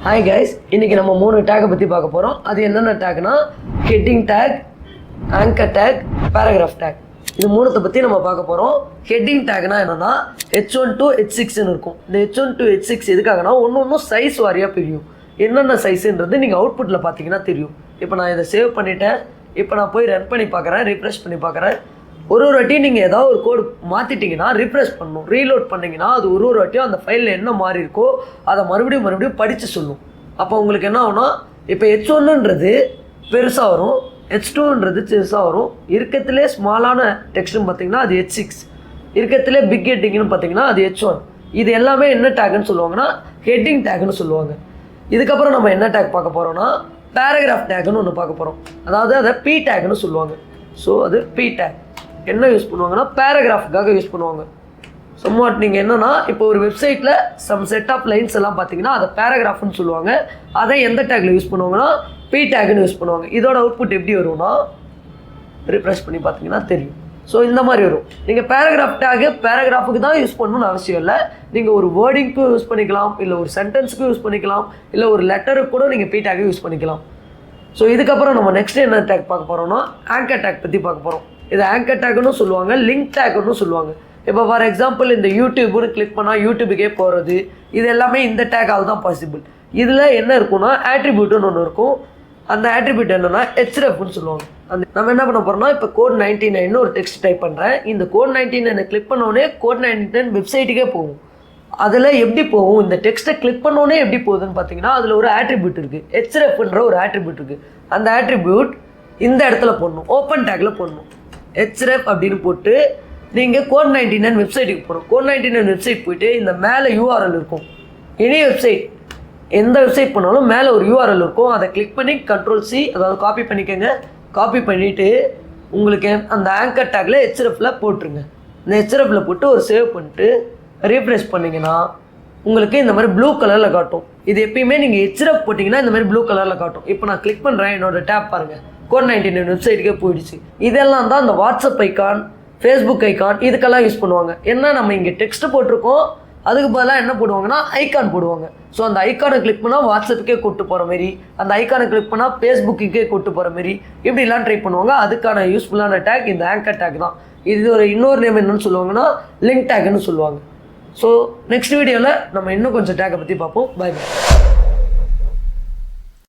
Hi guys, இன்றைக்கி நம்ம 3 டேக்கை பற்றி பார்க்க போகிறோம். அது என்னென்ன டேக்னா heading tag, anchor tag, paragraph tag. இது 3த்தை பற்றி நம்ம பார்க்க போகிறோம். ஹெட்டிங் டேக்னா என்னென்னா H1 to H6ன்னு இருக்கும். இந்த H1 to H6 எதுக்காகனா ஒன்று சைஸ் வாரியாக பிரியும். என்னென்ன சைஸுன்றது நீங்கள் அவுட்புட்டில் பார்த்தீங்கன்னா தெரியும். இப்போ நான் இதை சேவ் பண்ணிவிட்டேன். இப்போ நான் போய் ரன் பண்ணி பார்க்குறேன், ரிஃப்ரெஷ் பண்ணி பார்க்குறேன். ஒரு வாட்டி நீங்கள் ஏதாவது ஒரு கோடு மாற்றிட்டிங்கன்னா ரிஃப்ரெஷ் பண்ணணும். ரீலோட் பண்ணிங்கன்னா அது ஒரு வாட்டியும் அந்த ஃபைலில் என்ன மாறி இருக்கோ அதை மறுபடியும் படித்து சொல்லும். அப்போ உங்களுக்கு என்ன ஆகும்னா, இப்போ H1ன்றது பெருசாக வரும், H2ன்றது சிறுசாக வரும். இருக்கத்திலே ஸ்மாலான டெக்ஸ்ட்னு பார்த்தீங்கன்னா அது H6, இருக்கத்திலே பிக் ஹெட்டிங்னு பார்த்தீங்கன்னா அது H1. இது எல்லாமே என்ன டேக்னு சொல்லுவாங்கன்னா ஹெட்டிங் டேக்னு சொல்லுவாங்க. இதுக்கப்புறம் நம்ம என்ன டேக் பார்க்க போகிறோம்னா பேராகிராஃப் டேக்னு ஒன்று பார்க்க போகிறோம். அதாவது அதை P டேக்னு சொல்லுவாங்க. ஸோ அது P டேக் என்ன யூஸ் பண்ணுவாங்கன்னா பேராகிராஃபுக்காக யூஸ் பண்ணுவாங்க. சம்வாட் நீங்கள் என்னென்னா இப்போ ஒரு வெப்சைட்டில் சம் செட் ஆஃப் லைன்ஸ் எல்லாம் பார்த்தீங்கன்னா அதை பேராகிராஃப்னு சொல்லுவாங்க. அதை எந்த டேக்கில் யூஸ் பண்ணுவாங்கன்னா P டேக்னு யூஸ் பண்ணுவாங்க. இதோட அவுட்புட் எப்படி வரும்னா ரிஃப்ரெஷ் பண்ணி பார்த்தீங்கன்னா தெரியும். ஸோ இந்த மாதிரி வரும். நீங்கள் பேராகிராஃப் டேக்கு பேராகிராஃபுக்கு தான் யூஸ் பண்ணணும்னு அவசியம் இல்லை. நீங்கள் ஒரு வேர்டிங்க்கும் யூஸ் பண்ணிக்கலாம், இல்லை ஒரு சென்டென்ஸுக்கும் யூஸ் பண்ணிக்கலாம், இல்லை ஒரு லெட்டருக்கு கூட நீங்கள் P டேக்கை யூஸ் பண்ணிக்கலாம். ஸோ இதுக்கப்புறம் நம்ம நெக்ஸ்ட் என்ன டேக் பார்க்க போகிறோம்னா ஆங்கர் டேக் பற்றி பார்க்க போகிறோம். இது ஆங்கர் டேக்னு சொல்லுவாங்க, லிங்க் டேக்னு சொல்லுவாங்க. இப்போ ஃபார் எக்ஸாம்பிள் இந்த யூடியூப்னு கிளிக் பண்ணால் யூடியூபுக்கே போகிறது, இது எல்லாமே இந்த டேக்கால் தான் பாசிபிள். இதில் என்ன இருக்குன்னா ஆட்ரிபியூட்டுன்னு ஒன்று இருக்கும். அந்த ஆட்ரிபியூட் என்னென்னா HREFன்னு சொல்லுவாங்க. அந்த நம்ம என்ன பண்ண போகிறோம்னா இப்போ கோட் 99ன்னு ஒரு டெக்ஸ்ட் டைப் பண்ணுறேன். இந்த கோட் 99 கிளிக் பண்ணோடனே கோட் 99 வெப்சைட்டுக்கே போகும். அதில் எப்படி போகும், இந்த டெக்ஸ்ட்டை கிளிக் பண்ணோடனே எப்படி போகுதுன்னு பார்த்தீங்கன்னா அதில் ஒரு ஆட்ரிபியூட் இருக்குது, HREFன்ற ஒரு ஆட்ரிபியூட் இருக்குது. அந்த ஆட்ரிபியூட் இந்த இடத்துல போடணும், ஓப்பன் டேக்கில் போடணும். HREF அப்படின்னு போட்டு நீங்கள் கோட் 99 வெப்சைட்டுக்கு போகணும். கோட் 99 வெப்சைட் போய்ட்டு இந்த மேலே URL இருக்கும். எனி வெப்சைட், எந்த வெப்சைட் பண்ணாலும் மேலே ஒரு URL இருக்கும். அதை கிளிக் பண்ணி Ctrl+C, அதாவது காப்பி பண்ணிக்கோங்க. காப்பி பண்ணிவிட்டு உங்களுக்கு அந்த ஆங்கர் டேக்கில் HREFல போட்டுருங்க. இந்த HREFல போட்டு ஒரு சேவ் பண்ணிட்டு ரீஃப்ரெஷ் பண்ணிங்கன்னா உங்களுக்கு இந்த மாதிரி ப்ளூ கலரில் காட்டும். இது எப்பயுமே நீங்கள் HREF போட்டிங்கன்னா இந்த மாதிரி ப்ளூ கலரில் காட்டும். இப்போ நான் கிளிக் பண்ணுறேன், என்னோடய டேப் பாருங்கள், கோட் 99 வெப்சைட்டுக்கே போயிடுச்சு. இதெல்லாம் தான் அந்த வாட்ஸ்அப் ஐக்கான், ஃபேஸ்புக் ஐக்கான், இதுக்கெல்லாம் யூஸ் பண்ணுவாங்க. ஏன்னா நம்ம இங்கே டெக்ஸ்ட்டு போட்டிருக்கோம், அதுக்கு பதிலாக என்ன போடுவாங்கன்னா ஐக்கான் போடுவாங்க. ஸோ அந்த ஐக்கானை கிளிக் பண்ணால் வாட்ஸ்அப்புக்கே கூட்டு போகிற மாரி, அந்த ஐக்கானை கிளிக் பண்ணால் ஃபேஸ்புக்குக்கே கூட்டு போகிற மாரி இப்படிலாம் ட்ரை பண்ணுவாங்க. அதுக்கான யூஸ்ஃபுல்லான டேக் இந்த ஆங்கர் டேக் தான். இது ஒரு இன்னொரு நேம் என்னன்னு சொல்லுவாங்கன்னா லிங்க் டேக்னு சொல்லுவாங்க. ஸோ நெக்ஸ்ட் வீடியோவில் நம்ம இன்னும் கொஞ்சம் டேக்கை பற்றி பார்ப்போம். Bye by.